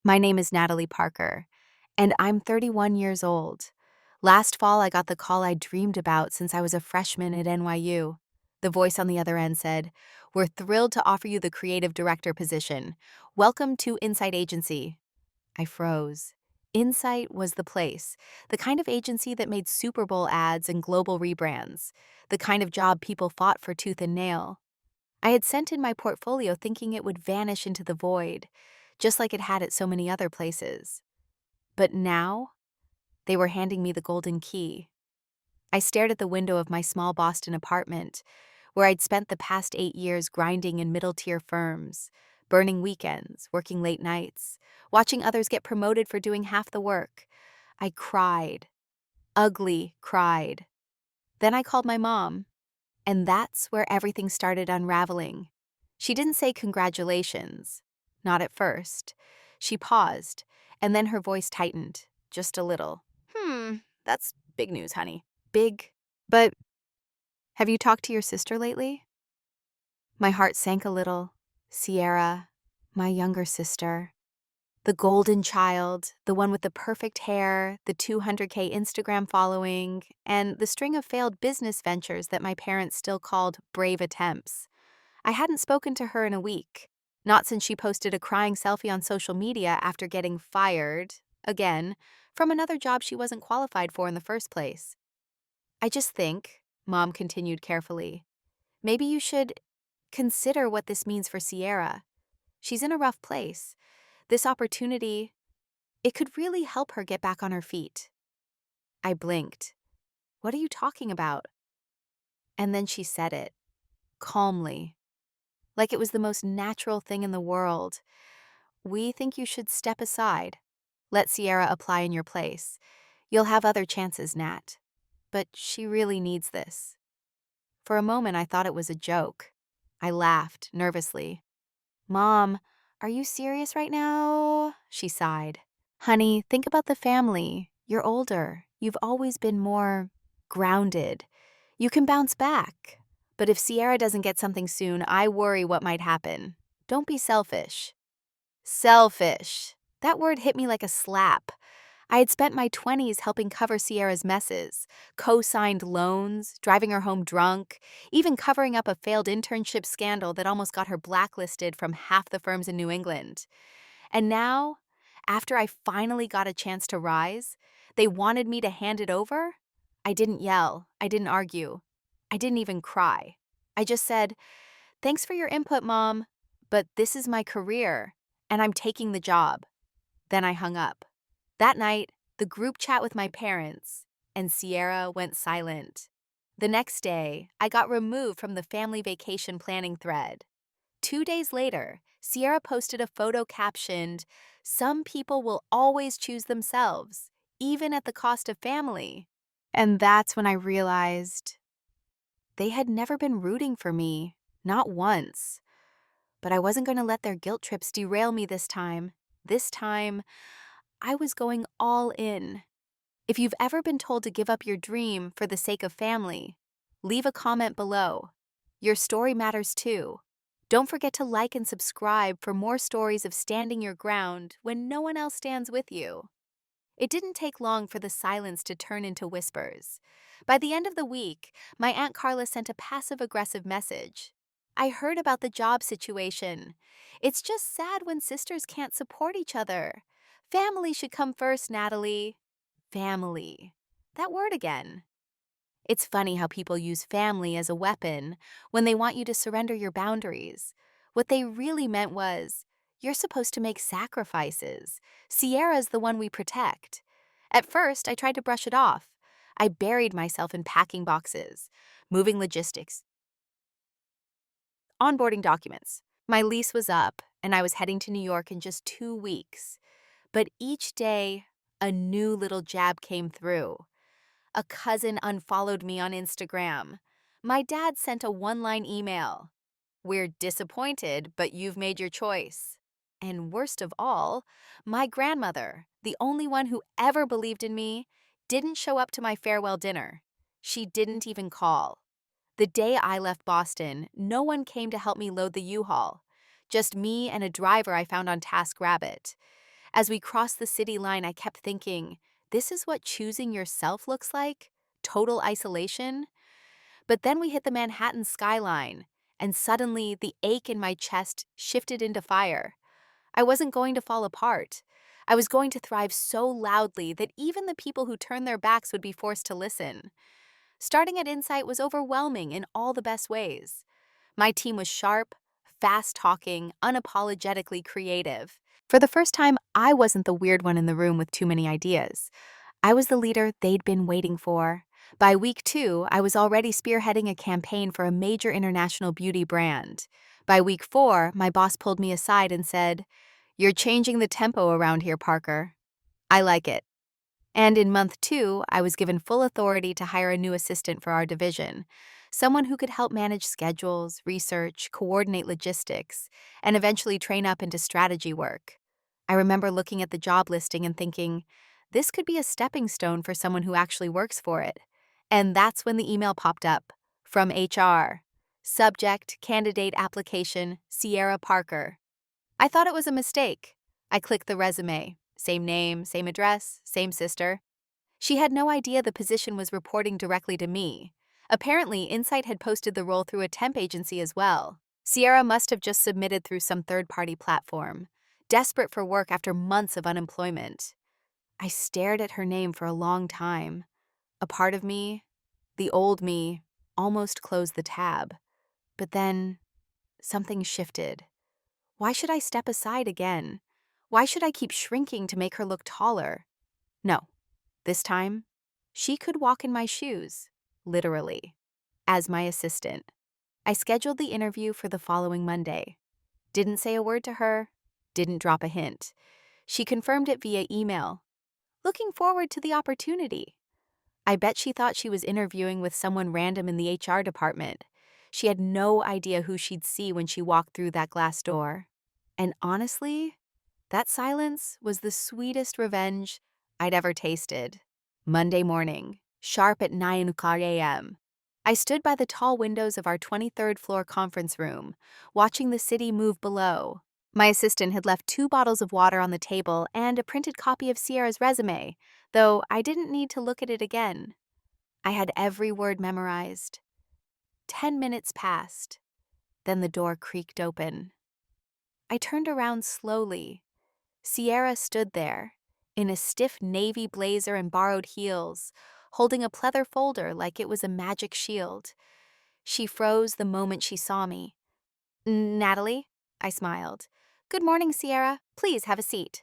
My name is Natalie Parker, and I'm 31 years old. Last fall, I got the call I dreamed about since I was a freshman at NYU. The voice on the other end said, "We're thrilled to offer you the creative director position. Welcome to Insight Agency." I froze. Insight was the place, the kind of agency that made Super Bowl ads and global rebrands, the kind of job people fought for tooth and nail. I had sent in my portfolio thinking it would vanish into the void, just like it had at so many other places. But now, they were handing me the golden key. I stared at the window of my small Boston apartment, where I'd spent the past 8 years grinding in middle-tier firms, burning weekends, working late nights, watching others get promoted for doing half the work. I cried, ugly cried. Then I called my mom, and that's where everything started unraveling. She didn't say congratulations, not at first. She paused, and then her voice tightened, just a little. That's big news, honey. Big. But have you talked to your sister lately? My heart sank a little. Sierra, my younger sister. The golden child, the one with the perfect hair, the 200K Instagram following, and the string of failed business ventures that my parents still called brave attempts. I hadn't spoken to her in a week, not since she posted a crying selfie on social media after getting fired, again, from another job she wasn't qualified for in the first place. I just think, Mom continued carefully, maybe you should consider what this means for Sierra. She's in a rough place. This opportunity, it could really help her get back on her feet. I blinked. What are you talking about? And then she said it, calmly, like it was the most natural thing in the world. We think you should step aside. Let Sierra apply in your place. You'll have other chances, Nat. But she really needs this. For a moment, I thought it was a joke. I laughed, nervously. Mom, are you serious right now? She sighed. Honey, think about the family. You're older. You've always been more grounded. You can bounce back. But if Sierra doesn't get something soon, I worry what might happen. Don't be selfish. Selfish. That word hit me like a slap. I had spent my 20s helping cover Sierra's messes, co-signed loans, driving her home drunk, even covering up a failed internship scandal that almost got her blacklisted from half the firms in New England. And now, after I finally got a chance to rise, they wanted me to hand it over? I didn't yell. I didn't argue. I didn't even cry. I just said, "Thanks for your input, Mom, but this is my career, and I'm taking the job." Then I hung up. That night, the group chat with my parents, and Sierra went silent. The next day, I got removed from the family vacation planning thread. 2 days later, Sierra posted a photo captioned, "Some people will always choose themselves, even at the cost of family." And that's when I realized they had never been rooting for me, not once. But I wasn't going to let their guilt trips derail me this time. This time, I was going all in. If you've ever been told to give up your dream for the sake of family, leave a comment below. Your story matters too. Don't forget to like and subscribe for more stories of standing your ground when no one else stands with you. It didn't take long for the silence to turn into whispers. By the end of the week, my Aunt Carla sent a passive-aggressive message. I heard about the job situation. It's just sad when sisters can't support each other. Family should come first, Natalie. Family. That word again. It's funny how people use family as a weapon when they want you to surrender your boundaries. What they really meant was, you're supposed to make sacrifices. Sierra's the one we protect. At first, I tried to brush it off. I buried myself in packing boxes, moving logistics, onboarding documents. My lease was up, and I was heading to New York in just 2 weeks. But each day, a new little jab came through. A cousin unfollowed me on Instagram. My dad sent a one-line email. "We're disappointed, but you've made your choice." And worst of all, my grandmother, the only one who ever believed in me, didn't show up to my farewell dinner. She didn't even call. The day I left Boston, no one came to help me load the U-Haul. Just me and a driver I found on TaskRabbit. As we crossed the city line, I kept thinking, this is what choosing yourself looks like? Total isolation? But then we hit the Manhattan skyline, and suddenly the ache in my chest shifted into fire. I wasn't going to fall apart. I was going to thrive so loudly that even the people who turned their backs would be forced to listen. Starting at Insight was overwhelming in all the best ways. My team was sharp, fast-talking, unapologetically creative. For the first time, I wasn't the weird one in the room with too many ideas. I was the leader they'd been waiting for. By week 2, I was already spearheading a campaign for a major international beauty brand. By week 4, my boss pulled me aside and said, "You're changing the tempo around here, Parker." I like it. And in month 2, I was given full authority to hire a new assistant for our division, someone who could help manage schedules, research, coordinate logistics, and eventually train up into strategy work. I remember looking at the job listing and thinking, this could be a stepping stone for someone who actually works for it. And that's when the email popped up from HR. Subject, candidate application, Sierra Parker. I thought it was a mistake. I clicked the resume. Same name, same address, same sister. She had no idea the position was reporting directly to me. Apparently, Insight had posted the role through a temp agency as well. Sierra must have just submitted through some third-party platform, desperate for work after months of unemployment. I stared at her name for a long time. A part of me, the old me, almost closed the tab. But then, something shifted. Why should I step aside again? Why should I keep shrinking to make her look taller? No. This time, she could walk in my shoes, literally, as my assistant. I scheduled the interview for the following Monday. Didn't say a word to her, didn't drop a hint. She confirmed it via email. Looking forward to the opportunity. I bet she thought she was interviewing with someone random in the HR department. She had no idea who she'd see when she walked through that glass door. And honestly, that silence was the sweetest revenge I'd ever tasted. Monday morning, sharp at 9 a.m. I stood by the tall windows of our 23rd floor conference room, watching the city move below. My assistant had left 2 bottles of water on the table and a printed copy of Sierra's resume, though I didn't need to look at it again. I had every word memorized. 10 minutes passed. Then the door creaked open. I turned around slowly. Sierra stood there, in a stiff navy blazer and borrowed heels, holding a pleather folder like it was a magic shield. She froze the moment she saw me. "Natalie?" I smiled. "Good morning, Sierra. Please have a seat."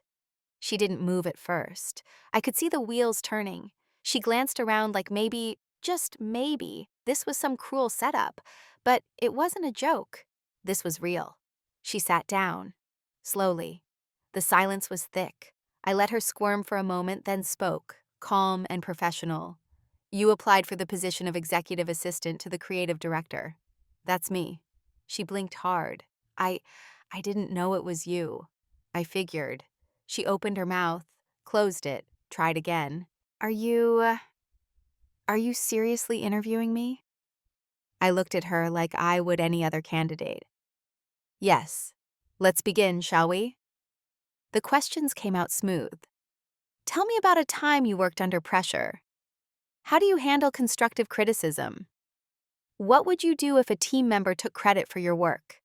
She didn't move at first. I could see the wheels turning. She glanced around like maybe, just maybe, this was some cruel setup. But it wasn't a joke. This was real. She sat down, slowly. The silence was thick. I let her squirm for a moment, then spoke, calm and professional. "You applied for the position of executive assistant to the creative director." "That's me." She blinked hard. I didn't know it was you." I figured. She opened her mouth, closed it, tried again. Are you seriously interviewing me?" I looked at her like I would any other candidate. "Yes. Let's begin, shall we?" The questions came out smooth. Tell me about a time you worked under pressure. How do you handle constructive criticism? What would you do if a team member took credit for your work?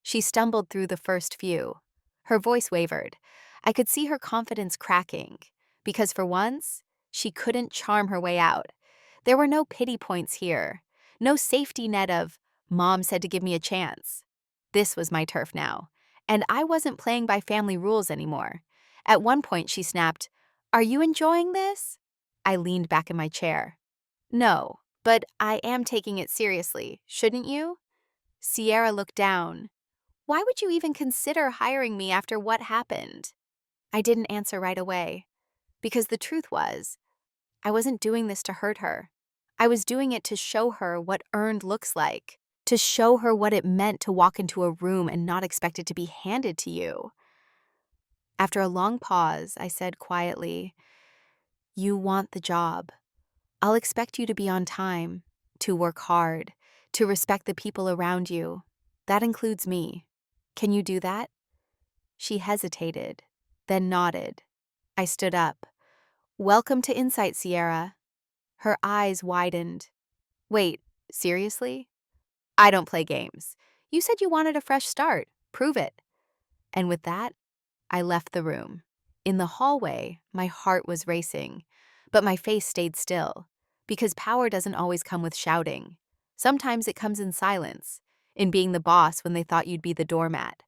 She stumbled through the first few. Her voice wavered. I could see her confidence cracking, because for once, she couldn't charm her way out. There were no pity points here, no safety net of, "Mom said to give me a chance." This was my turf now, and I wasn't playing by family rules anymore. At one point, she snapped, "Are you enjoying this?" I leaned back in my chair. "No, but I am taking it seriously, shouldn't you?" Sierra looked down. "Why would you even consider hiring me after what happened?" I didn't answer right away, because the truth was, I wasn't doing this to hurt her. I was doing it to show her what earned looks like, to show her what it meant to walk into a room and not expect it to be handed to you. After a long pause, I said quietly, "You want the job. I'll expect you to be on time, to work hard, to respect the people around you. That includes me. Can you do that?" She hesitated, then nodded. I stood up. Welcome to Insight, Sierra. Her eyes widened. Wait, seriously? I don't play games. You said you wanted a fresh start. Prove it. And with that, I left the room. In the hallway, my heart was racing, but my face stayed still, because power doesn't always come with shouting. Sometimes it comes in silence, in being the boss when they thought you'd be the doormat.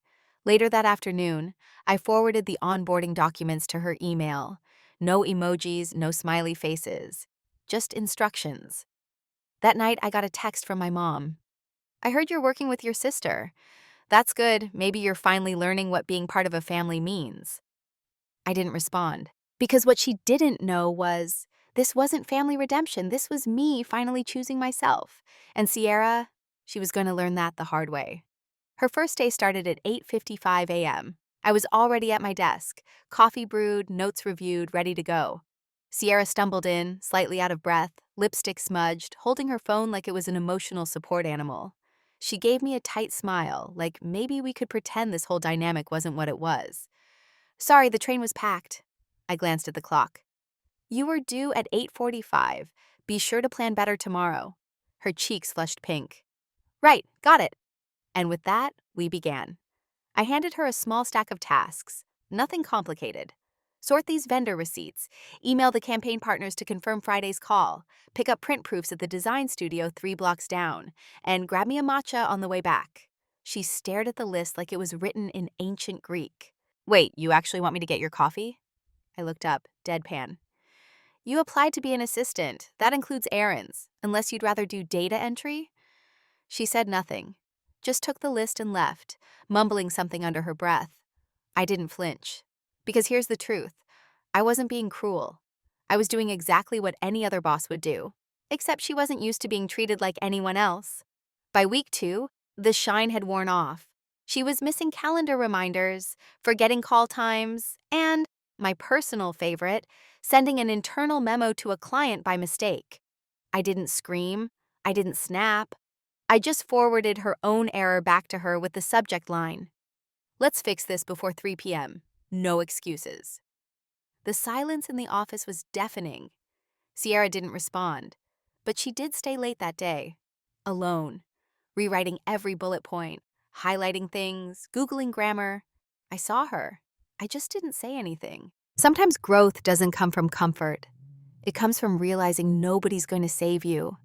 Later that afternoon, I forwarded the onboarding documents to her email. No emojis, no smiley faces, just instructions. That night, I got a text from my mom. I heard you're working with your sister. That's good. Maybe you're finally learning what being part of a family means. I didn't respond, because what she didn't know was this wasn't family redemption. This was me finally choosing myself. And Sierra, she was going to learn that the hard way. Her first day started at 8:55 a.m. I was already at my desk, coffee brewed, notes reviewed, ready to go. Sierra stumbled in, slightly out of breath, lipstick smudged, holding her phone like it was an emotional support animal. She gave me a tight smile, like maybe we could pretend this whole dynamic wasn't what it was. Sorry, the train was packed. I glanced at the clock. You were due at 8:45. Be sure to plan better tomorrow. Her cheeks flushed pink. Right, got it. And with that, we began. I handed her a small stack of tasks, nothing complicated. Sort these vendor receipts, email the campaign partners to confirm Friday's call, pick up print proofs at the design studio 3 blocks down, and grab me a matcha on the way back. She stared at the list like it was written in ancient Greek. Wait, you actually want me to get your coffee? I looked up, deadpan. You applied to be an assistant. That includes errands, unless you'd rather do data entry? She said nothing, just took the list and left, mumbling something under her breath. I didn't flinch. Because here's the truth. I wasn't being cruel. I was doing exactly what any other boss would do, except she wasn't used to being treated like anyone else. By week 2, the shine had worn off. She was missing calendar reminders, forgetting call times, and, my personal favorite, sending an internal memo to a client by mistake. I didn't scream. I didn't snap. I just forwarded her own error back to her with the subject line. Let's fix this before 3 p.m. No excuses. The silence in the office was deafening. Sierra didn't respond, but she did stay late that day, alone, rewriting every bullet point, highlighting things, Googling grammar. I saw her. I just didn't say anything. Sometimes growth doesn't come from comfort. It comes from realizing nobody's going to save you,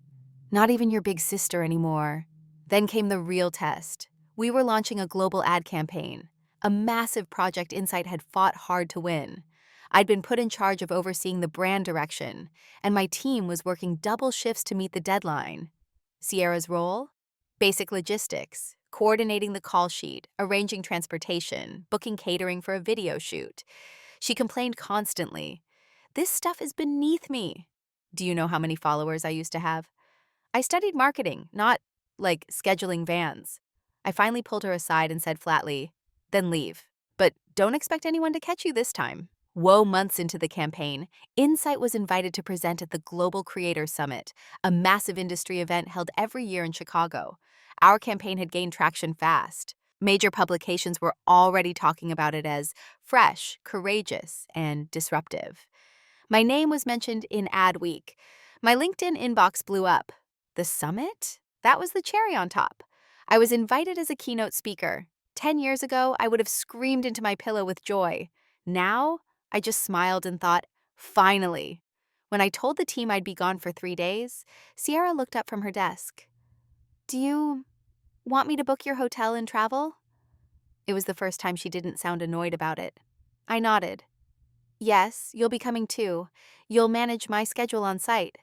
not even your big sister anymore. Then came the real test. We were launching a global ad campaign, a massive project Insight had fought hard to win. I'd been put in charge of overseeing the brand direction, and my team was working double shifts to meet the deadline. Sierra's role? Basic logistics, coordinating the call sheet, arranging transportation, booking catering for a video shoot. She complained constantly. This stuff is beneath me. Do you know how many followers I used to have? I studied marketing, not, like, scheduling vans. I finally pulled her aside and said flatly, then leave. But don't expect anyone to catch you this time. Months into the campaign, Insight was invited to present at the Global Creators Summit, a massive industry event held every year in Chicago. Our campaign had gained traction fast. Major publications were already talking about it as fresh, courageous, and disruptive. My name was mentioned in Ad Week. My LinkedIn inbox blew up. The summit? That was the cherry on top. I was invited as a keynote speaker. 10 years ago, I would have screamed into my pillow with joy. Now, I just smiled and thought, finally. When I told the team I'd be gone for 3 days, Sierra looked up from her desk. Do you want me to book your hotel and travel? It was the first time she didn't sound annoyed about it. I nodded. Yes, you'll be coming too. You'll manage my schedule on site.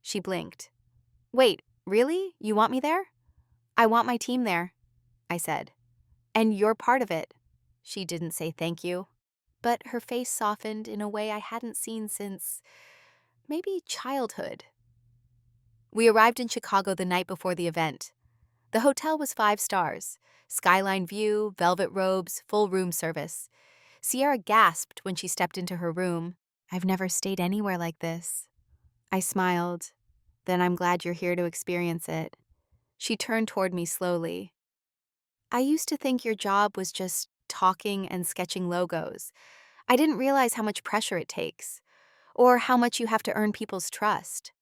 She blinked. Wait, really? You want me there? I want my team there, I said. And you're part of it. She didn't say thank you, but her face softened in a way I hadn't seen since maybe childhood. We arrived in Chicago the night before the event. The hotel was 5 stars, skyline view, velvet robes, full room service. Sierra gasped when she stepped into her room. I've never stayed anywhere like this. I smiled. Then I'm glad you're here to experience it. She turned toward me slowly. I used to think your job was just talking and sketching logos. I didn't realize how much pressure it takes, or how much you have to earn people's trust.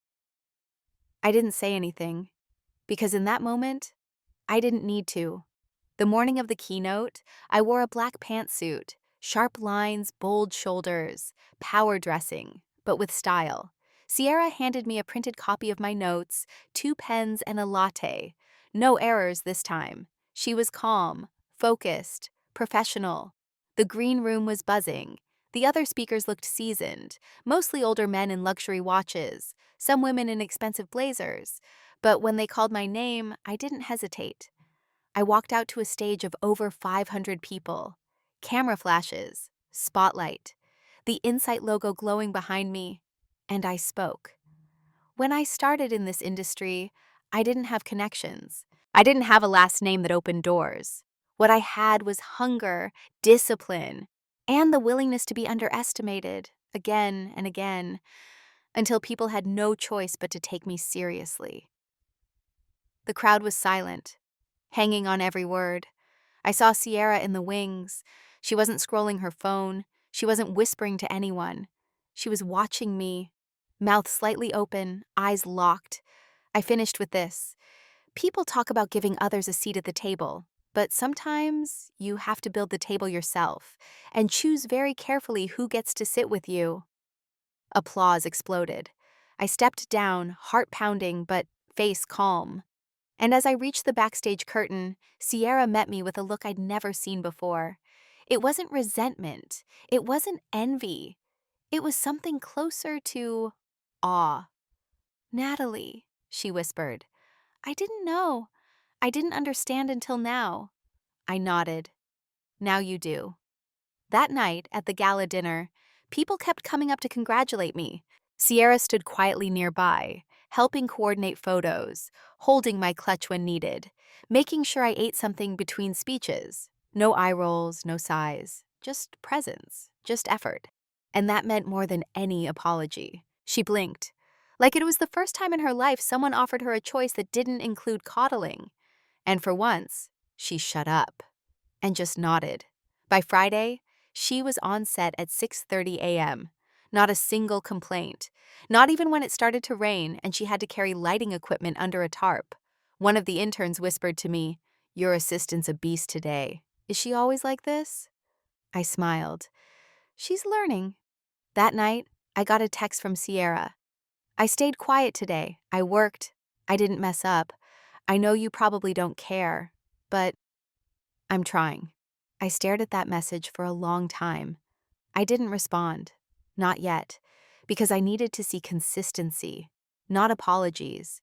I didn't say anything, because in that moment, I didn't need to. The morning of the keynote, I wore a black pantsuit, sharp lines, bold shoulders, power dressing, but with style. Sierra handed me a printed copy of my notes, 2 pens, and a latte. No errors this time. She was calm, focused, professional. The green room was buzzing. The other speakers looked seasoned, mostly older men in luxury watches, some women in expensive blazers. But when they called my name, I didn't hesitate. I walked out to a stage of over 500 people. Camera flashes, spotlight, the Insight logo glowing behind me, and I spoke. When I started in this industry, I didn't have connections. I didn't have a last name that opened doors. What I had was hunger, discipline, and the willingness to be underestimated again and again until people had no choice but to take me seriously. The crowd was silent, hanging on every word. I saw Sierra in the wings. She wasn't scrolling her phone. She wasn't whispering to anyone. She was watching me, mouth slightly open, eyes locked. I finished with this. People talk about giving others a seat at the table, but sometimes you have to build the table yourself and choose very carefully who gets to sit with you. Applause exploded. I stepped down, heart pounding, but face calm. And as I reached the backstage curtain, Sierra met me with a look I'd never seen before. It wasn't resentment. It wasn't envy. It was something closer to awe. "Natalie," she whispered. "I didn't know. I didn't understand until now." I nodded. "Now you do." That night, at the gala dinner, people kept coming up to congratulate me. Sierra stood quietly nearby, helping coordinate photos, holding my clutch when needed, making sure I ate something between speeches. No eye rolls, no sighs, just presence, just effort. And that meant more than any apology. She blinked, like it was the first time in her life someone offered her a choice that didn't include coddling. And for once, she shut up and just nodded. By Friday, she was on set at 6:30 a.m. Not a single complaint. Not even when it started to rain and she had to carry lighting equipment under a tarp. One of the interns whispered to me, "Your assistant's a beast today. Is she always like this?" I smiled. "She's learning." That night, I got a text from Sierra. "I stayed quiet today. I worked. I didn't mess up. I know you probably don't care, but I'm trying." I stared at that message for a long time. I didn't respond. Not yet. Because I needed to see consistency, not apologies.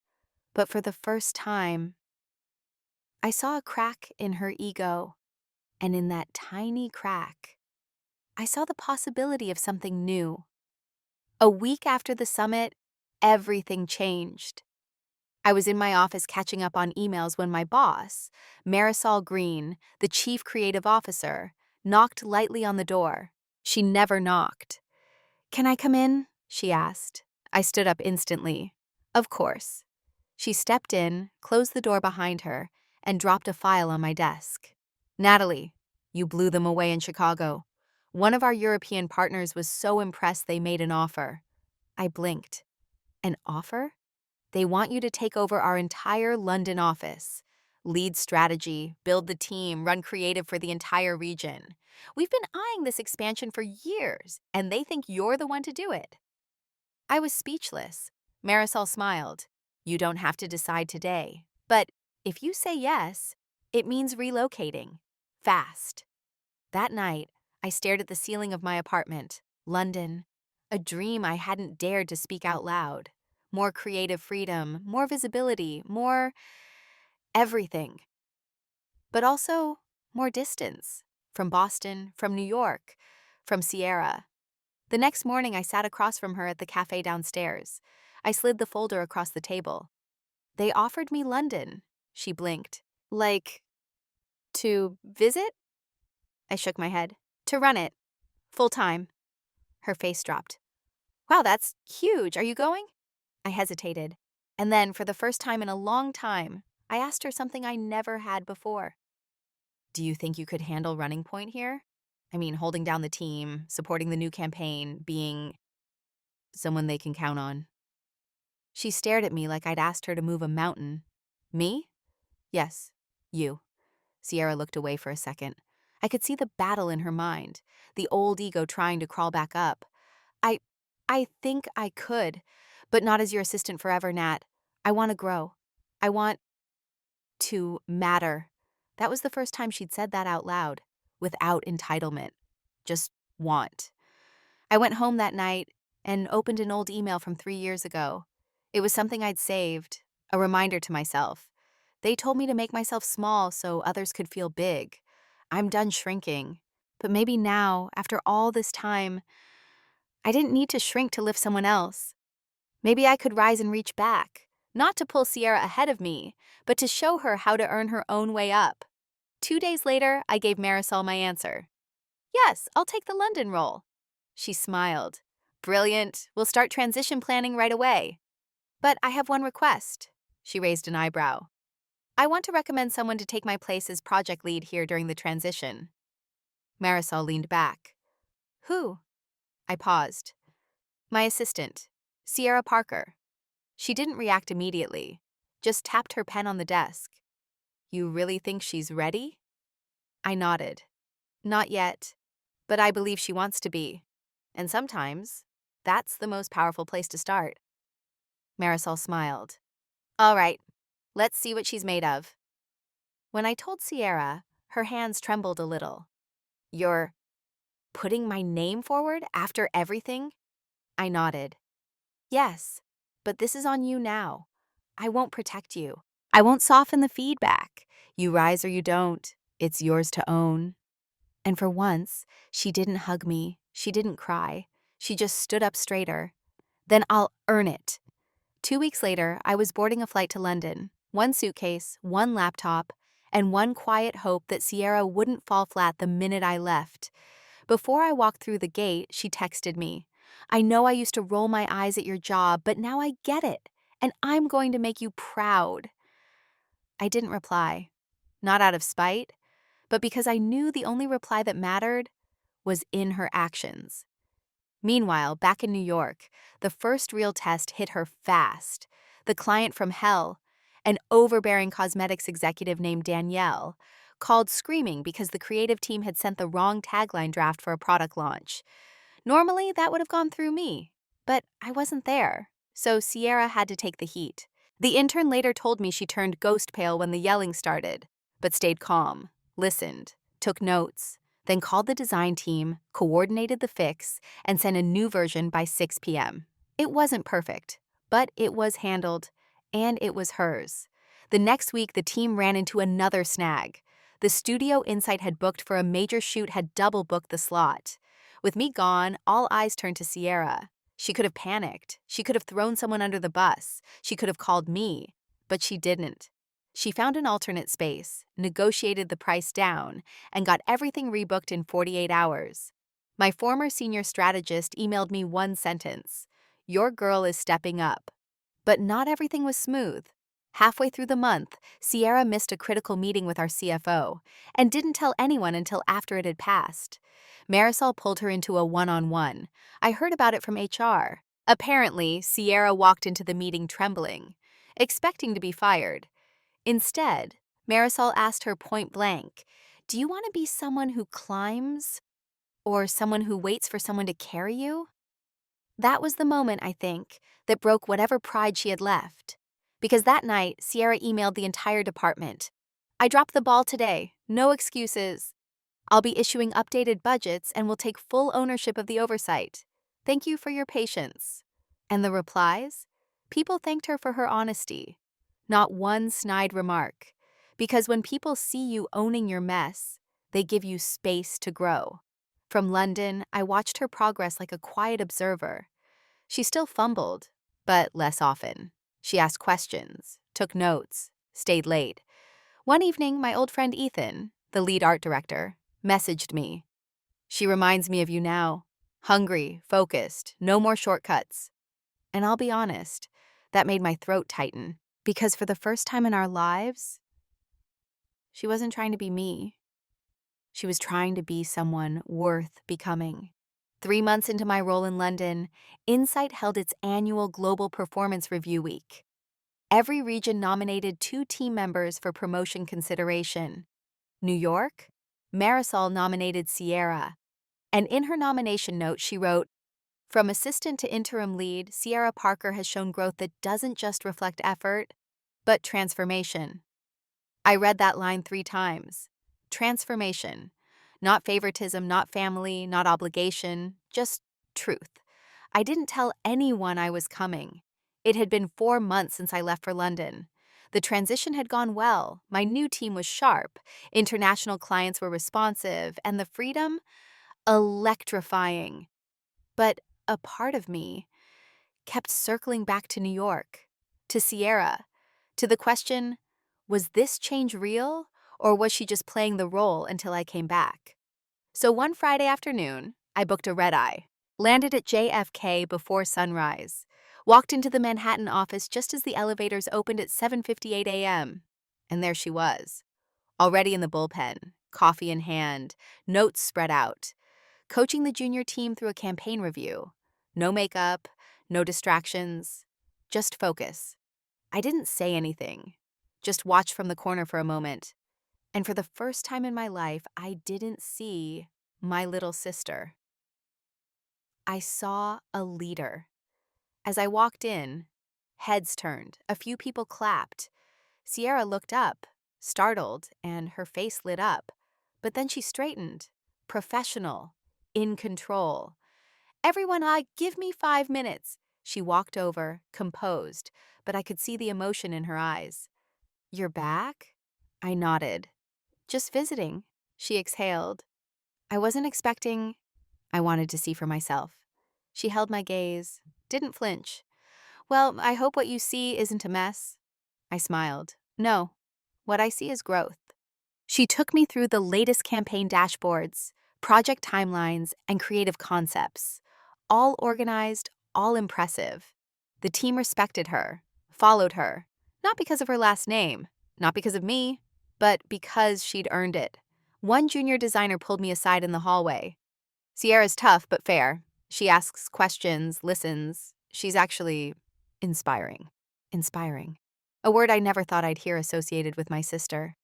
But for the first time, I saw a crack in her ego. And in that tiny crack, I saw the possibility of something new. A week after the summit, everything changed. I was in my office catching up on emails when my boss, Marisol Green, the chief creative officer, knocked lightly on the door. She never knocked. "Can I come in?" she asked. I stood up instantly. Of course. She stepped in, closed the door behind her, and dropped a file on my desk. "Natalie, you blew them away in Chicago. One of our European partners was so impressed they made an offer." I blinked. "An offer?" "They want you to take over our entire London office. Lead strategy, build the team, run creative for the entire region. We've been eyeing this expansion for years, and they think you're the one to do it." I was speechless. Marisol smiled. "You don't have to decide today. But if you say yes, it means relocating. Fast." That night, I stared at the ceiling of my apartment. London. A dream I hadn't dared to speak out loud. More creative freedom, more visibility, more everything. But also more distance. From Boston, from New York, from Sierra. The next morning, I sat across from her at the cafe downstairs. I slid the folder across the table. "They offered me London." She blinked. "Like, to visit?" I shook my head. "To run it. Full time." Her face dropped. "Wow, that's huge. Are you going?" I hesitated. And then, for the first time in a long time, I asked her something I never had before. "Do you think you could handle running point here?" I mean, holding down the team, supporting the new campaign, being someone they can count on. She stared at me like I'd asked her to move a mountain. Me? Yes, you. Sierra looked away for a second. I could see the battle in her mind, the old ego trying to crawl back up. I I think I could, but not as your assistant forever, Nat. I want to grow. I want to matter. That was the first time she'd said that out loud, without entitlement. Just want. I went home that night and opened an old email from 3 years ago. It was something I'd saved, a reminder to myself. They told me to make myself small so others could feel big. I'm done shrinking. But maybe now, after all this time, I didn't need to shrink to lift someone else. Maybe I could rise and reach back, not to pull Sierra ahead of me, but to show her how to earn her own way up. 2 days later, I gave Marisol my answer. Yes, I'll take the London role. She smiled. Brilliant. We'll start transition planning right away. But I have one request. She raised an eyebrow. I want to recommend someone to take my place as project lead here during the transition. Marisol leaned back. Who? I paused. My assistant, Sierra Parker. She didn't react immediately, just tapped her pen on the desk. You really think she's ready? I nodded. Not yet, but I believe she wants to be. And sometimes, that's the most powerful place to start. Marisol smiled. All right, let's see what she's made of. When I told Sierra, her hands trembled a little. You're putting my name forward after everything? I nodded. Yes, but this is on you now. I won't protect you. I won't soften the feedback. You rise or you don't. It's yours to own. And for once, she didn't hug me. She didn't cry. She just stood up straighter. Then I'll earn it. 2 weeks later, I was boarding a flight to London. One suitcase, one laptop, and one quiet hope that Sierra wouldn't fall flat the minute I left. Before I walked through the gate, she texted me. I know I used to roll my eyes at your job, but now I get it, and I'm going to make you proud. I didn't reply, not out of spite, but because I knew the only reply that mattered was in her actions. Meanwhile, back in New York, the first real test hit her fast. The client from hell, an overbearing cosmetics executive named Danielle, called screaming because the creative team had sent the wrong tagline draft for a product launch. Normally, that would have gone through me, but I wasn't there, so Sierra had to take the heat. The intern later told me she turned ghost pale when the yelling started, but stayed calm, listened, took notes, then called the design team, coordinated the fix, and sent a new version by 6 p.m. It wasn't perfect, but it was handled, and it was hers. The next week, the team ran into another snag. The studio Insight had booked for a major shoot had double booked the slot. With me gone, all eyes turned to Sierra. She could have panicked. She could have thrown someone under the bus. She could have called me, but she didn't. She found an alternate space, negotiated the price down, and got everything rebooked in 48 hours. My former senior strategist emailed me one sentence: your girl is stepping up. But not everything was smooth. Halfway through the month, Sierra missed a critical meeting with our CFO and didn't tell anyone until after it had passed. Marisol pulled her into a one-on-one. I heard about it from HR. Apparently, Sierra walked into the meeting trembling, expecting to be fired. Instead, Marisol asked her point blank, do you want to be someone who climbs or someone who waits for someone to carry you? That was the moment, I think, that broke whatever pride she had left. Because that night, Sierra emailed the entire department. I dropped the ball today. No excuses. I'll be issuing updated budgets and will take full ownership of the oversight. Thank you for your patience. And the replies? People thanked her for her honesty. Not one snide remark. Because when people see you owning your mess, they give you space to grow. From London, I watched her progress like a quiet observer. She still fumbled, but less often. She asked questions, took notes, stayed late. One evening, my old friend Ethan, the lead art director, messaged me. She reminds me of you now. Hungry, focused, no more shortcuts. And I'll be honest, that made my throat tighten. Because for the first time in our lives, she wasn't trying to be me. She was trying to be someone worth becoming. 3 months into my role in London, Insight held its annual Global Performance Review Week. Every region nominated 2 team members for promotion consideration. New York, Marisol nominated Sierra, and in her nomination note she wrote, "From assistant to interim lead, Sierra Parker has shown growth that doesn't just reflect effort, but transformation." I read that line 3 times. Transformation. Not favoritism, not family, not obligation, just truth. I didn't tell anyone I was coming. It had been 4 months since I left for London. The transition had gone well, my new team was sharp, international clients were responsive, and the freedom? Electrifying. But a part of me kept circling back to New York, to Sierra, to the question, was this change real, or was she just playing the role until I came back? So one Friday afternoon, I booked a red-eye, landed at JFK before sunrise, walked into the Manhattan office just as the elevators opened at 7:58 a.m., and there she was, already in the bullpen, coffee in hand, notes spread out, coaching the junior team through a campaign review. No makeup, no distractions, just focus. I didn't say anything, just watched from the corner for a moment. And for the first time in my life, I didn't see my little sister. I saw a leader. As I walked in, heads turned, a few people clapped. Sierra looked up, startled, and her face lit up. But then she straightened, professional, in control. "Everyone, give me 5 minutes." She walked over, composed, but I could see the emotion in her eyes. "You're back?" I nodded. "Just visiting," she exhaled. I wasn't expecting. I wanted to see for myself. She held my gaze, didn't flinch. "Well, I hope what you see isn't a mess." I smiled. "No, what I see is growth." She took me through the latest campaign dashboards, project timelines, and creative concepts. All organized, all impressive. The team respected her, followed her, not because of her last name, not because of me, but because she'd earned it. One junior designer pulled me aside in the hallway. "Sierra's tough but fair. She asks questions, listens. She's actually inspiring." Inspiring. A word I never thought I'd hear associated with my sister.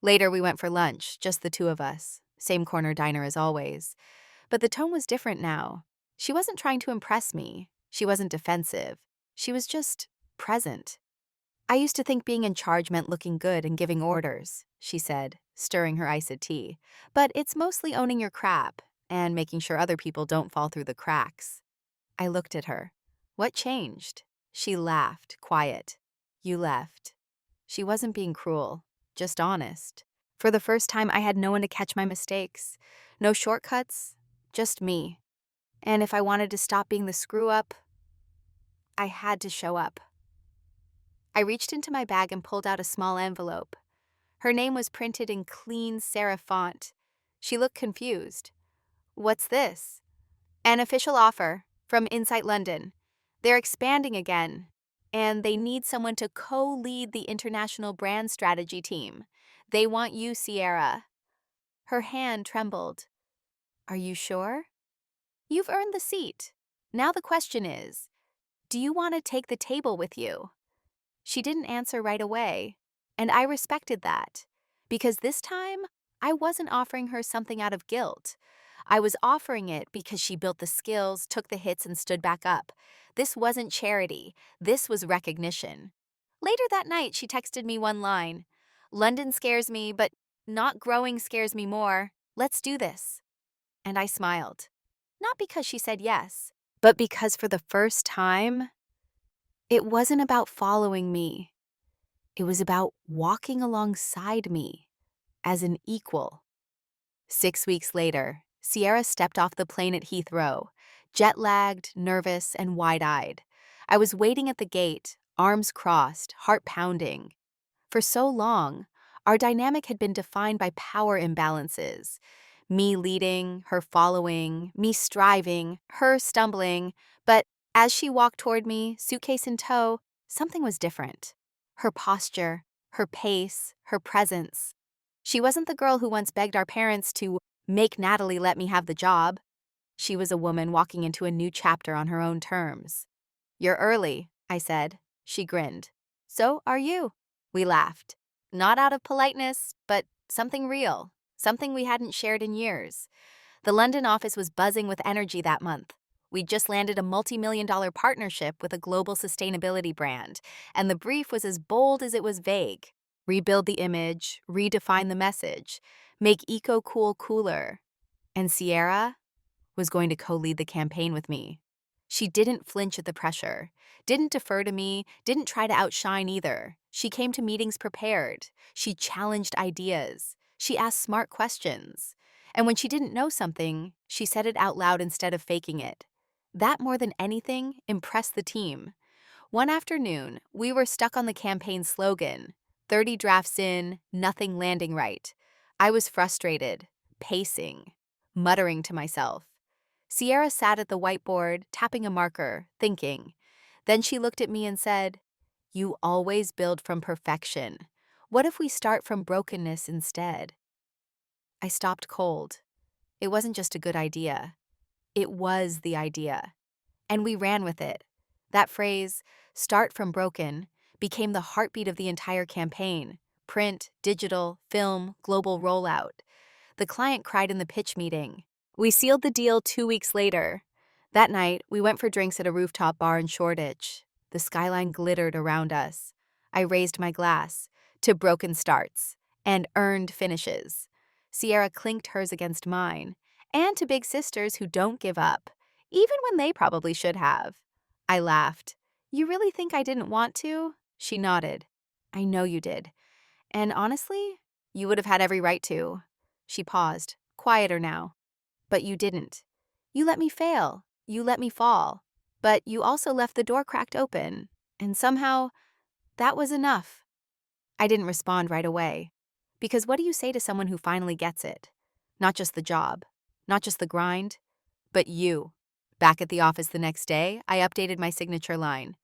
Later, we went for lunch, just the 2 of us. Same corner diner as always. But the tone was different now. She wasn't trying to impress me. She wasn't defensive. She was just present. "I used to think being in charge meant looking good and giving orders," she said, stirring her iced tea. "But it's mostly owning your crap and making sure other people don't fall through the cracks." I looked at her. "What changed?" She laughed, quiet. "You left." She wasn't being cruel, just honest. For the first time, I had no one to catch my mistakes. No shortcuts, just me. And if I wanted to stop being the screw-up, I had to show up. I reached into my bag and pulled out a small envelope. Her name was printed in clean serif font. She looked confused. "What's this?" "An official offer from Insight London. They're expanding again, and they need someone to co-lead the international brand strategy team. They want you, Sierra." Her hand trembled. "Are you sure?" "You've earned the seat. Now the question is, do you want to take the table with you?" She didn't answer right away, and I respected that, because this time I wasn't offering her something out of guilt. I was offering it because she built the skills, took the hits, and stood back up. This wasn't charity. This was recognition. Later that night, she texted me one line. "London scares me, but not growing scares me more. Let's do this." And I smiled. Not because she said yes, but because for the first time, it wasn't about following me. It was about walking alongside me as an equal. 6 weeks later, Sierra stepped off the plane at Heathrow, jet-lagged, nervous, and wide-eyed. I was waiting at the gate, arms crossed, heart pounding. For so long, our dynamic had been defined by power imbalances. Me leading, her following, me striving, her stumbling. But as she walked toward me, suitcase in tow, something was different. Her posture, her pace, her presence. She wasn't the girl who once begged our parents to make Natalie let me have the job. She was a woman walking into a new chapter on her own terms. "You're early," I said. She grinned. "So are you." We laughed. Not out of politeness, but something real, something we hadn't shared in years. The London office was buzzing with energy that month. We'd just landed a multi-million-dollar partnership with a global sustainability brand, and the brief was as bold as it was vague. Rebuild the image, redefine the message, make eco-cool cooler. And Sierra was going to co-lead the campaign with me. She didn't flinch at the pressure, didn't defer to me, didn't try to outshine either. She came to meetings prepared. She challenged ideas. She asked smart questions. And when she didn't know something, she said it out loud instead of faking it. That, more than anything, impressed the team. One afternoon, we were stuck on the campaign slogan, 30 drafts in, nothing landing right. I was frustrated, pacing, muttering to myself. Sierra sat at the whiteboard, tapping a marker, thinking. Then she looked at me and said, "You always build from perfection. What if we start from brokenness instead?" I stopped cold. It wasn't just a good idea. It was the idea. And we ran with it. That phrase, "start from broken," became the heartbeat of the entire campaign. Print, digital, film, global rollout. The client cried in the pitch meeting. We sealed the deal 2 weeks later. That night, we went for drinks at a rooftop bar in Shoreditch. The skyline glittered around us. I raised my glass to broken starts and earned finishes. Sierra clinked hers against mine, and to big sisters who don't give up, even when they probably should have. I laughed. "You really think I didn't want to?" She nodded. "I know you did. And honestly, you would have had every right to." She paused, quieter now. "But you didn't. You let me fail. You let me fall. But you also left the door cracked open. And somehow, that was enough." I didn't respond right away. Because what do you say to someone who finally gets it? Not just the job, not just the grind, but you. Back at the office the next day, I updated my signature line.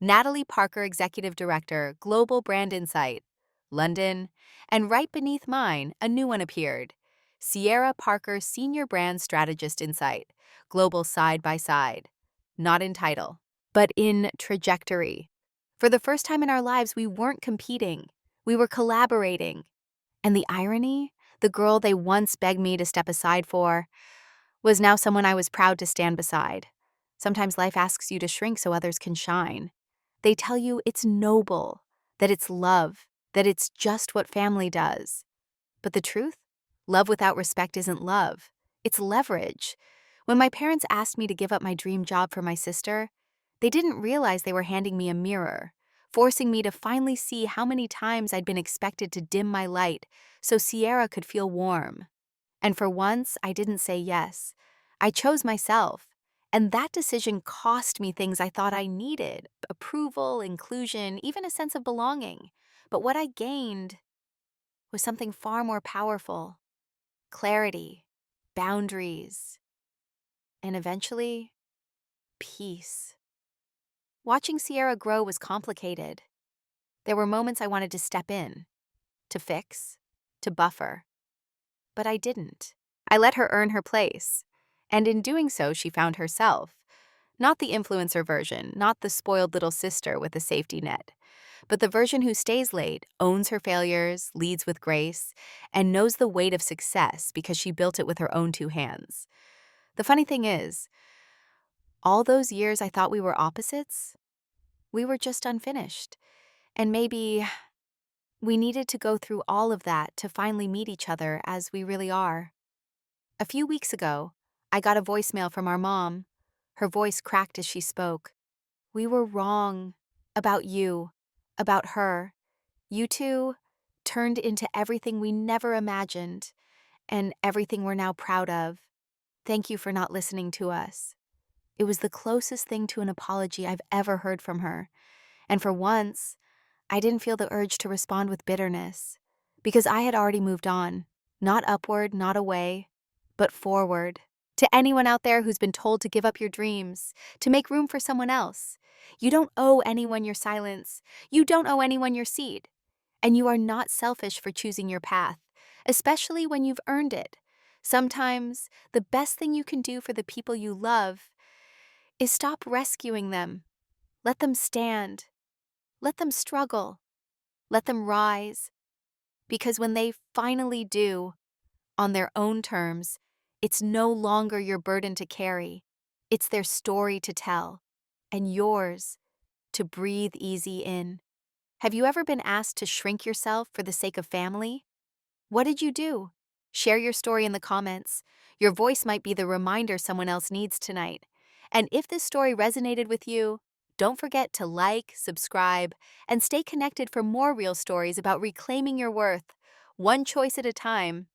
Natalie Parker, Executive Director, Global Brand Insight, London, and right beneath mine, a new one appeared. Sierra Parker, Senior Brand Strategist Insight, Global Side by Side. Not in title, but in trajectory. For the first time in our lives, we weren't competing. We were collaborating. And the irony, the girl they once begged me to step aside for, was now someone I was proud to stand beside. Sometimes life asks you to shrink so others can shine. They tell you it's noble, that it's love, that it's just what family does. But the truth? Love without respect isn't love. It's leverage. When my parents asked me to give up my dream job for my sister, they didn't realize they were handing me a mirror, forcing me to finally see how many times I'd been expected to dim my light so Sierra could feel warm. And for once, I didn't say yes. I chose myself. And that decision cost me things I thought I needed: approval, inclusion, even a sense of belonging. But what I gained was something far more powerful: clarity, boundaries, and eventually, peace. Watching Sierra grow was complicated. There were moments I wanted to step in, to fix, to buffer. But I didn't. I let her earn her place. And in doing so, she found herself. Not the influencer version, not the spoiled little sister with a safety net, but the version who stays late, owns her failures, leads with grace, and knows the weight of success because she built it with her own two hands. The funny thing is, all those years I thought we were opposites, we were just unfinished. And maybe we needed to go through all of that to finally meet each other as we really are. A few weeks ago, I got a voicemail from our mom. Her voice cracked as she spoke. "We were wrong about you, about her. You two turned into everything we never imagined and everything we're now proud of. Thank you for not listening to us." It was the closest thing to an apology I've ever heard from her. And for once, I didn't feel the urge to respond with bitterness, because I had already moved on. Not upward, not away, but forward. To anyone out there who's been told to give up your dreams, to make room for someone else, you don't owe anyone your silence. You don't owe anyone your seat. And you are not selfish for choosing your path. especially when you've earned it. Sometimes the best thing you can do for the people you love is stop rescuing them. Let them stand. Let them struggle. Let them rise. Because when they finally do, on their own terms, it's no longer your burden to carry. It's their story to tell, and yours to breathe easy in. Have you ever been asked to shrink yourself for the sake of family? What did you do? Share your story in the comments. Your voice might be the reminder someone else needs tonight. And if this story resonated with you, don't forget to like, subscribe, and stay connected for more real stories about reclaiming your worth, one choice at a time.